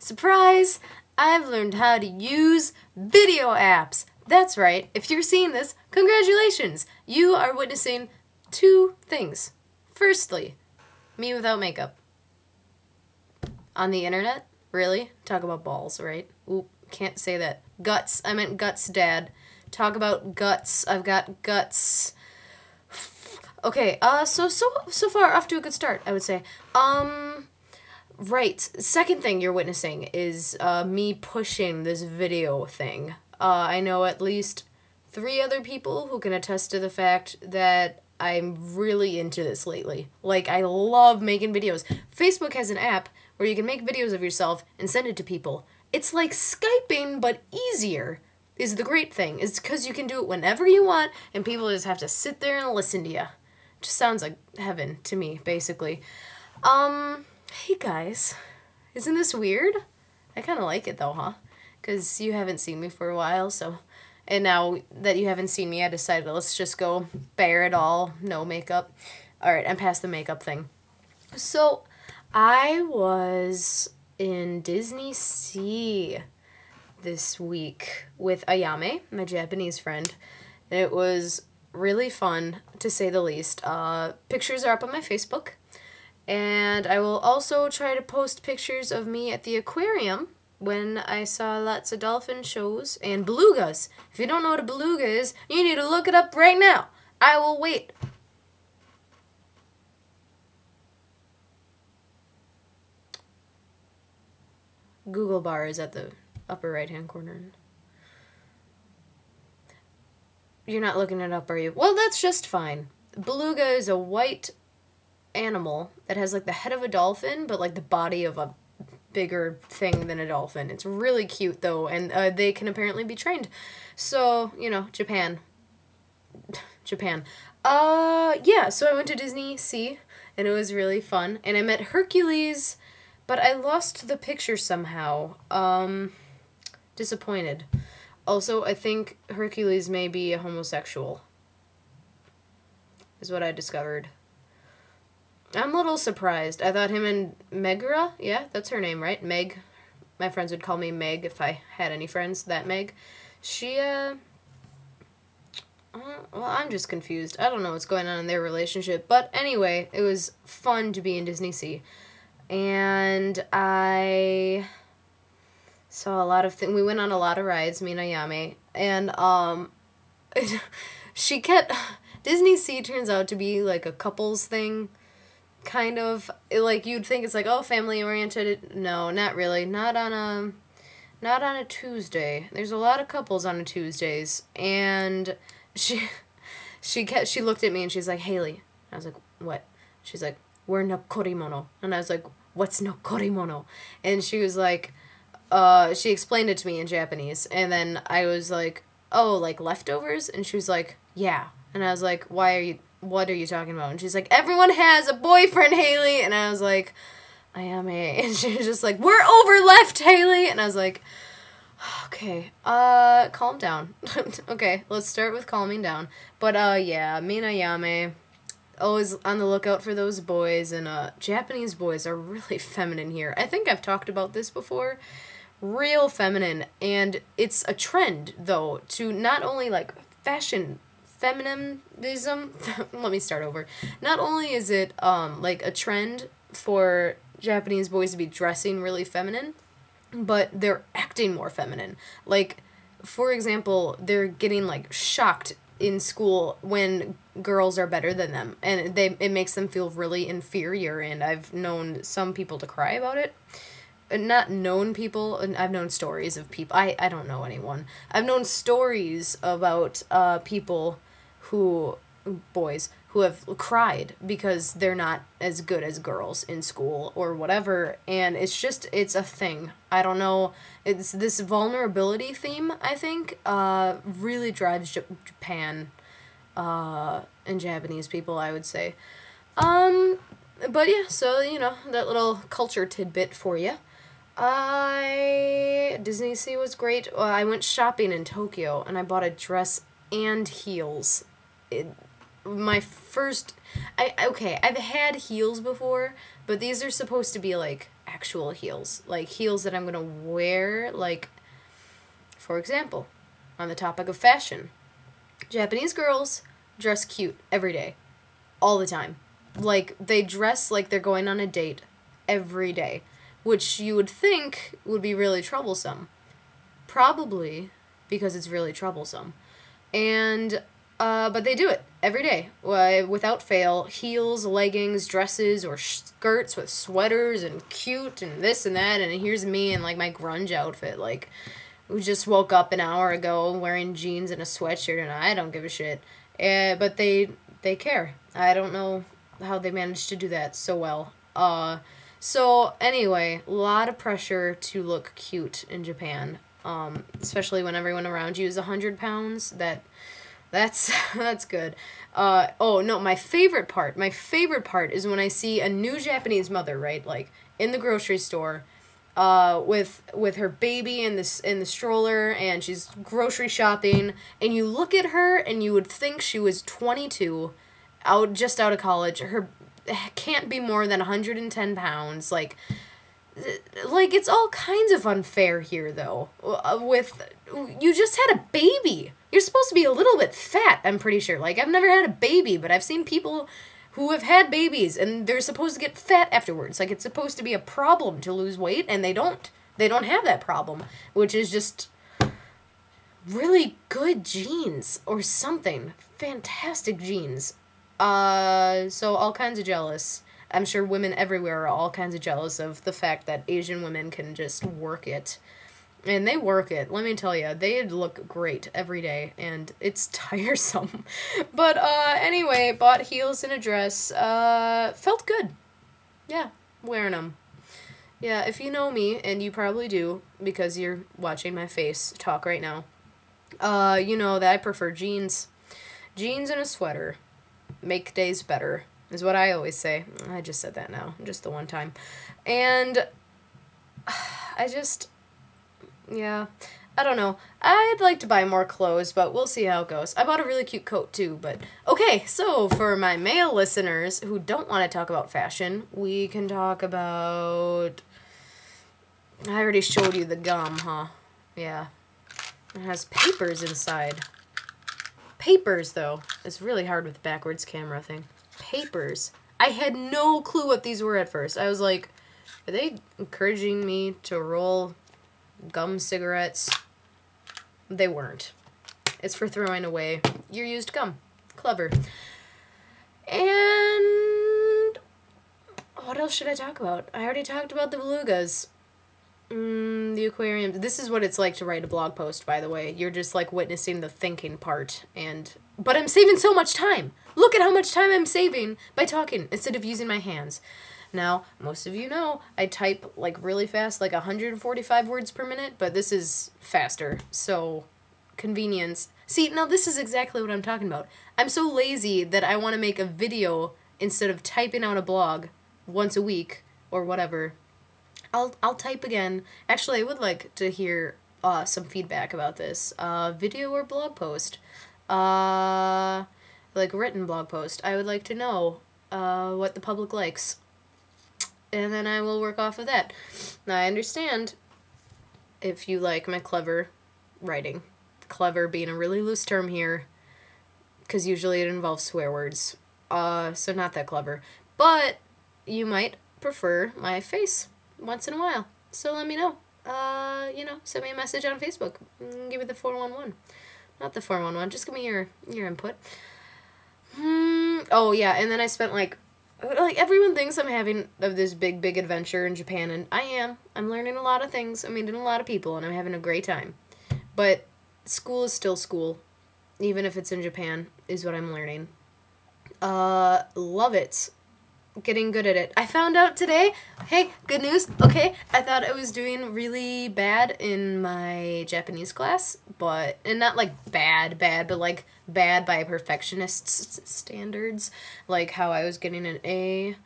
Surprise! I've learned how to use video apps. That's right. If you're seeing this, congratulations. You are witnessing two things. Firstly, me without makeup. On the internet? Really? Talk about balls, right? Oop, can't say that. Guts. I meant guts, Dad. Talk about guts. I've got guts. Okay, so far off to a good start, I would say. Right. Second thing you're witnessing is me pushing this video thing. I know at least 3 other people who can attest to the fact that I'm really into this lately. Like, I love making videos. Facebook has an app where you can make videos of yourself and send it to people. It's like Skyping, but easier, is the great thing. It's because you can do it whenever you want, and people just have to sit there and listen to you. Just sounds like heaven to me, basically. Hey guys, isn't this weird? I kind of like it though, huh? Because you haven't seen me for a while, so... And now that you haven't seen me, I decided let's just go bare it all, no makeup. Alright, I'm past the makeup thing. So, I was in Disney Sea this week with Ayame, my Japanese friend. It was really fun, to say the least. Pictures are up on my Facebook. And I will also try to post pictures of me at the aquarium when I saw lots of dolphin shows and belugas. If you don't know what a beluga is, you need to look it up right now. I will wait. Google bar is at the upper right-hand corner. You're not looking it up, are you? Well, that's just fine. Beluga is a white animal that has like the head of a dolphin, but like the body of a bigger thing than a dolphin. It's really cute though, and they can apparently be trained. So, you know, Japan. Yeah, so I went to Disney Sea, and it was really fun. And I met Hercules, but I lost the picture somehow. Disappointed. Also, I think Hercules may be a homosexual, is what I discovered. I'm a little surprised. I thought him and Megra, yeah, that's her name, right? Meg. My friends would call me Meg if I had any friends. That Meg. She, well, I'm just confused. I don't know what's going on in their relationship. But anyway, it was fun to be in Disney Sea. And I saw a lot of things. We went on a lot of rides, me and Ayame. And, she kept... Disney Sea turns out to be like a couples thing. Kind of, like, you'd think it's like, oh, family-oriented. No, not really. Not on a Tuesday. There's a lot of couples on a Tuesdays, and she looked at me and she's like, Haley. I was like, what? She's like, we're nokorimono. And I was like, what's nokorimono? And she was like, she explained it to me in Japanese, and then I was like, oh, like leftovers? And she was like, yeah. And I was like, what are you talking about? And she's like, everyone has a boyfriend, Haley. And I was like, Ayame. And she was just like, we're over left, Haley. And I was like, okay, calm down. Okay, let's start with calming down. But, yeah, me and Ayame, always on the lookout for those boys. And, Japanese boys are really feminine here. I think I've talked about this before. Real feminine. And it's a trend, though, to not only, like, feminism. Let me start over. Not only is it like a trend for Japanese boys to be dressing really feminine, but they're acting more feminine. Like, for example, they're getting like shocked in school when girls are better than them, and it makes them feel really inferior. And I've known some people to cry about it. Not known people, and I've known stories of people. I don't know anyone. I've known stories about people boys who have cried because they're not as good as girls in school or whatever, and it's a thing. I don't know, it's this vulnerability theme, I think, really drives Japan, and Japanese people, I would say. But yeah, so, you know, that little culture tidbit for you. Disney Sea was great. I went shopping in Tokyo, and I bought a dress and heels. I've had heels before, but these are supposed to be, like, actual heels. Like, heels that I'm gonna wear, like, for example, on the topic of fashion. Japanese girls dress cute every day. All the time. Like, they dress like they're going on a date every day. Which you would think would be really troublesome. Probably because it's really troublesome. And, but they do it every day. Without fail. Heels, leggings, dresses, or skirts with sweaters and cute and this and that. And here's me in, like, my grunge outfit. Like, who just woke up an hour ago wearing jeans and a sweatshirt, and I don't give a shit. But they care. I don't know how they managed to do that so well. So anyway, a lot of pressure to look cute in Japan, especially when everyone around you is 100 pounds. That's good. Oh no, my favorite part is when I see a new Japanese mother, right, like in the grocery store, with her baby in the stroller, and she's grocery shopping, and you look at her and you would think she was 22, just out of college. Her can't be more than 110 pounds. Like it's all kinds of unfair here, though. You just had a baby. You're supposed to be a little bit fat, I'm pretty sure. Like, I've never had a baby, but I've seen people who have had babies, and they're supposed to get fat afterwards. Like, it's supposed to be a problem to lose weight, and they don't. They don't have that problem, which is just really good genes or something. Fantastic genes. So all kinds of jealous. I'm sure women everywhere are all kinds of jealous of the fact that Asian women can just work it. And they work it. Let me tell you, they look great every day, and it's tiresome. But, anyway, bought heels and a dress. Felt good. Yeah, wearing them. Yeah, if you know me, and you probably do, because you're watching my face talk right now, you know that I prefer jeans. Jeans and a sweater. Make days better, is what I always say. I just said that now, just the one time. And yeah, I don't know. I'd like to buy more clothes, but we'll see how it goes. I bought a really cute coat, too, but... Okay, so for my male listeners who don't want to talk about fashion, we can talk about... I already showed you the gum, huh? Yeah. It has papers inside. Papers, though. It's really hard with the backwards camera thing. Papers. I had no clue what these were at first. I was like, are they encouraging me to roll gum cigarettes? They weren't. It's for throwing away your used gum. Clever. And what else should I talk about? I already talked about the belugas. The aquarium. This is what it's like to write a blog post, by the way. You're just like witnessing the thinking part, but I'm saving so much time. Look at how much time I'm saving by talking instead of using my hands. Now, most of you know I type like really fast, like 145 words per minute, but this is faster, so convenience. See, now this is exactly what I'm talking about. I'm so lazy that I want to make a video instead of typing out a blog once a week or whatever. I'll type again. Actually, I would like to hear some feedback about this. Video or blog post? Like written blog post. I would like to know what the public likes. And then I will work off of that. Now, I understand if you like my clever writing. Clever being a really loose term here, because usually it involves swear words. So not that clever. But you might prefer my face once in a while. So let me know. Send me a message on Facebook. Give me the 411. Not the 411, just give me your input. Oh yeah, and then I spent like everyone thinks I'm having this big adventure in Japan, and I am. I'm learning a lot of things. I'm meeting a lot of people, and I'm having a great time. But school is still school, even if it's in Japan, is what I'm learning. Love it. Getting good at it. I found out today, hey, good news, okay, I thought I was doing really bad in my Japanese class, and not like bad, but like bad by perfectionist standards, like how I was getting an A